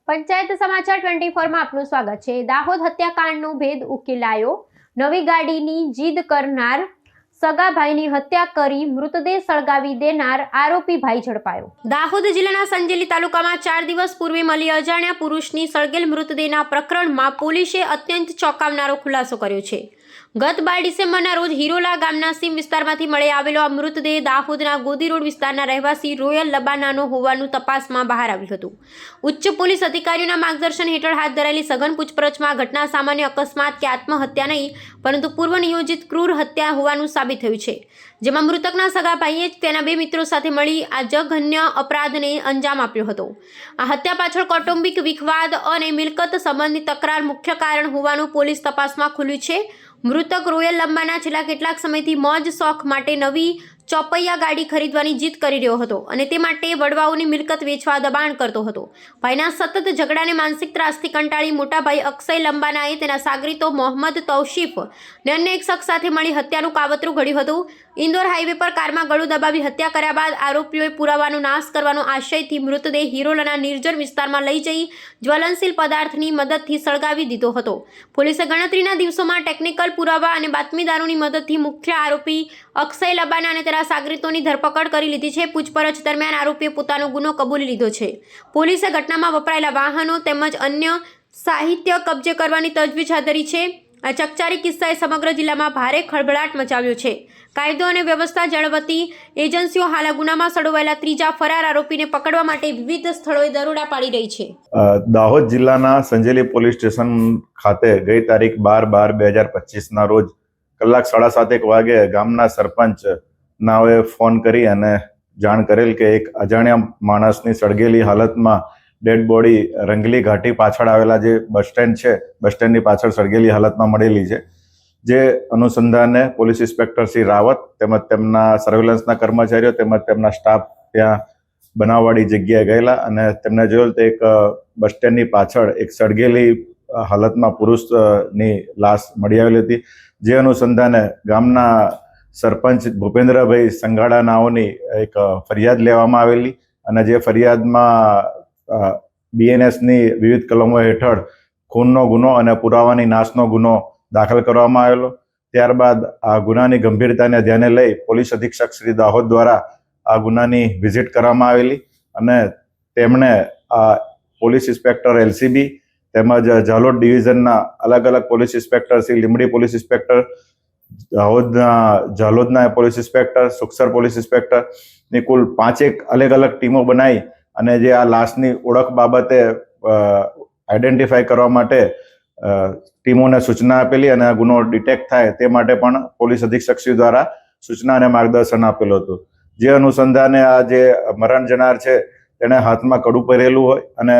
પંચાયત સમાચાર 24 માં આપનું સ્વાગત છે। દાહોદ હત્યાકાંડનો ભેદ ઉકેલાયો। નવી ગાડીની જીદ કરનાર સગા ભાઈની હત્યા કરી મૃતદેહ સળગાવી દેનાર આરોપી ભાઈ ઝડપાયો। દાહોદ જિલ્લાના સંજેલી તાલુકામાં 4 દિવસ પૂર્વે મળી અજાણ્યા પુરુષની સળગેલ મૃતદેહના પ્રકરણમાં પોલીસે અત્યંત ચોંકાવનારો ખુલાસો કર્યો છે। ગત 12 ડિસેમ્બરના રોજ હિરોલા ગામના સીમ વિસ્તારમાંથી મળી આવેલો આ મૃતદેહ દાહોદના ગોદી રોડ વિસ્તારના રહેવાસી રોયલ લબાનાનો હોવાનું તપાસમાં બહાર આવ્યું હતું। ઉચ્ચ પોલીસ અધિકારીઓના માર્ગદર્શન હેઠળ હાથ ધરાયેલી સઘન પૂછપરછમાં આ ઘટના સામાન્ય અકસ્માત કે આત્મહત્યા નહીં પરંતુ પૂર્વ નિયોજિત ક્રૂર હત્યા હોવાનું સાબિત થયું છે, જેમાં મૃતકના સગા ભાઈએ જ તેના 2 મિત્રો સાથે મળી આ જઘન્ય અપરાધને અંજામ આપ્યો હતો। આ હત્યા પાછળ કૌટુંબિક વિખવાદ અને મિલકત સંબંધની તકરાર મુખ્ય કારણ હોવાનું પોલીસ તપાસમાં ખુલ્યું છે। મૃતક રોયલ લંબાના છેલ્લા કેટલાક સમયથી મોજ શોખ માટે નવી ચોપૈયા ગાડી ખરીદવાની જીદ કરી રહ્યો હતો અને તે માટે વડવાઓની મિલકત વેચવા દબાણ કરતો હતો। ભાઈના સતત ઝઘડાને માનસિક ત્રાસથી કંટાળી મોટા ભાઈ અક્ષય લંબાનાએ તેના સાગરીતો મોહમ્મદ તૌશીફ ને અન્ય એક શખ્સ સાથે મળી હત્યાનું કાવતરું ઘડ્યું હતું। ઇન્દોર હાઈવે પર કારમાં ગળું દબાવી હત્યા કર્યા બાદ આરોપીઓએ પુરાવાનો નાશ કરવાનો આશયથી મૃતદેહ હિરોલાના નિર્જન વિસ્તારમાં લઈ જઈ જ્વલનશીલ પદાર્થની મદદથી સળગાવી દીધો હતો। પોલીસે ગણતરીના દિવસોમાં ટેકનિકલ પુરાવા અને બાતમીદારોની મદદથી મુખ્ય આરોપી અક્ષય લબાના અને તેના સાગરીતોની ધરપકડ કરી લીધી છે। પૂછપરછ દરમિયાન આરોપીએ પોતાનો ગુનો કબૂલી લીધો છે। પોલીસે ઘટનામાં વપરાયેલા વાહનો તેમજ અન્ય સાહિત્ય કબજે કરવાની તજવીજ હાથ ધરી છે। આ ચકચારી કિસ્સાએ સમગ્ર જિલ્લામાં ભારે ખળભળાટ મચાવ્યો છે। કાયદો અને વ્યવસ્થા જાળવતી એજન્સીઓ હાલ આ ગુનામાં સંડોવાયેલા ત્રીજા ફરાર આરોપીને પકડવા માટે વિવિધ સ્થળોએ દરોડા પાડી રહી છે। દાહોદ જિલ્લાના સંજેલી પોલીસ સ્ટેશન ખાતે ગઈ તારીખ 12/2/2025 ના રોજ કલાક 7:30 વાગે ગામના સરપંચ નાઓએ ફોન કરી અને જાણ કરેલ કે એક અજાણ્યા માણસની સળગેલી હાલતમાં ડેડ બોડી રંગલી ઘાટી પાછળ આવેલા જે બસ સ્ટેન્ડ છે, બસ સ્ટેન્ડની પાછળ સળગેલી હાલતમાં મળેલી છે। જે અનુસંધાને પોલીસ ઇન્સ્પેક્ટર શ્રી રાવત તેમજ તેમના સર્વેલન્સના કર્મચારીઓ તેમજ તેમના સ્ટાફ ત્યાં બનાવવાળી જગ્યાએ ગયેલા અને તેમને જોયેલ તો એક બસ સ્ટેન્ડની પાછળ એક સળગેલી હાલતમાં પુરુષની લાશ મળી આવેલી હતી। જે અનુસંધાને ગામના સરપંચ ભૂપેન્દ્રભાઈ સંઘાડા નાઓની એક ફરિયાદ લેવામાં આવેલી અને જે ફરિયાદમાં BNSની વિવિધ કલમો હેઠળ ખૂનનો ગુનો અને પુરાવાની નાશનો ગુનો દાખલ કરવામાં આવેલો। ત્યારબાદ આ ગુનાની ગંભીરતાને ધ્યાને લઈ પોલીસ અધિક્ષક શ્રી દાહોદ દ્વારા આ ગુનાની વિઝિટ કરવામાં આવેલી અને તેમણે પોલીસ ઇન્સ્પેક્ટર LCB તેમજ ઝાલોદ ડિવિઝનના અલગ અલગ police inspector Shri Limbdi police inspector, ઝાલોદના પોલીસ ઇન્સ્પેક્ટર, સુખસર પોલીસ ઇન્સ્પેક્ટરની કુલ 5 અલગ અલગ ટીમો બનાવી અને જે આ લાશની ઓળખ બાબતે આઈડેન્ટિફાઈ કરવા માટે ટીમોને સૂચના આપેલી અને આ ગુનો ડિટેક્ટ થાય તે માટે પણ પોલીસ અધિક્ષકશ્રી દ્વારા સૂચના અને માર્ગદર્શન આપેલું હતું। જે અનુસંધાને આ જે મરણ જનાર છે તેણે હાથમાં કડું પહેરેલું હોય અને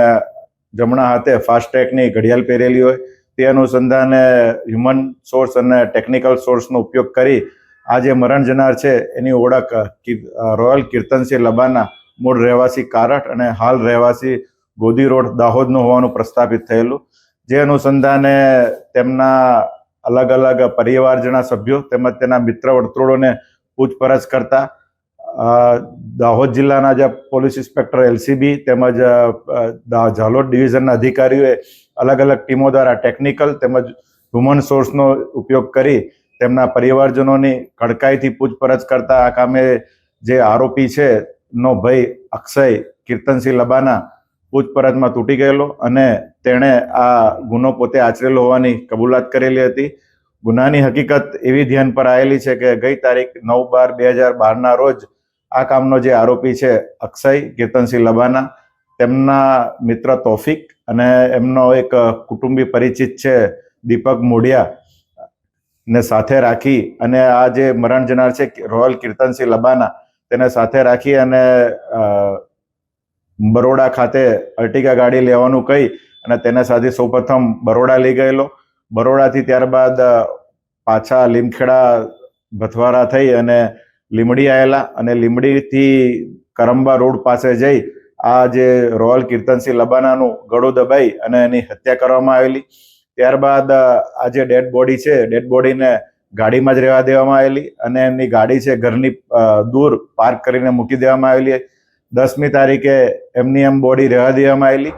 જમણા હાથે ફાસ્ટ ટ્રેકની ઘડિયાળ પહેરેલી હોય। તે અનુસંધાને હ્યુમન સોર્સ અને ટેકનિકલ સોર્સનો ઉપયોગ કરી આ જે મરણ જનાર છે એની ઓળખ રોયલ કીર્તનસિંહ લબાના મૂળ રહેવાસી કારઠ અને હાલ રહેવાસી ગોદી રોડ દાહોદનું હોવાનું પ્રસ્થાપિત થયેલું। જે અનુસંધાને તેમના અલગ અલગ પરિવારજના સભ્યો તેમજ તેના મિત્ર વર્તુળોને પૂછપરછ કરતા દાહોદ જિલ્લાના જે પોલીસ ઇન્સ્પેક્ટર LCB તેમજ ઝાલોદ ડિવિઝનના અધિકારીઓએ અલગ અલગ ટીમો દ્વારા ટેકનિકલ તેમજ હ્યુમન સોર્સનો ઉપયોગ કરી તેમના પરિવારજનોની કડકાઈથી પૂછપરછ કરતા આ કામે જે આરોપી છે નો ભાઈ અક્ષય કીર્તનસિંહ લબાના પૂછપરછમાં તૂટી ગયેલો અને તેણે આ ગુનો પોતે આચરેલો હોવાની કબૂલાત કરેલી હતી। ગુનાની હકીકત એવી ધ્યાન પર આવેલી છે કે ગઈ તારીખ 9/12/2012 રોજ આ કામનો જે આરોપી છે અક્ષય કીર્તનસિંહ લબાના તેમના મિત્ર તૌફિક અને એમનો એક કુટુંબી પરિચિત છે દીપક મોડિયા ને સાથે રાખી અને આ જે મરણ જનાર છે રોયલ કીર્તનસિંહ લબાના તેને સાથે રાખી અને બરોડા ખાતે અર્ટિગા ગાડી લેવાનું કહી અને તેને સાથે સૌપ્રથમ બરોડા લઈ ગયેલો। બરોડાથી ત્યારબાદ પાછા લીમખેડા ભથવારા થઈ અને લીંબડી આવેલા અને લીંબડીથી કરંબા રોડ પાસે જઈ આ જે રોયલ કીર્તનસિંહ લબાનાનું ગળું દબાઈ અને એની હત્યા કરવામાં આવેલી। ત્યારબાદ આ જે ડેડ બોડી છે ડેડ બોડીને ગાડીમાં જ રહેવા દેવામાં આવેલી અને એમની ગાડી છે ઘરની દૂર પાર્ક કરીને મૂકી દેવામાં આવેલી। 10મી તારીખે એમની એમ બોડી રહેવા દેવામાં આવેલી।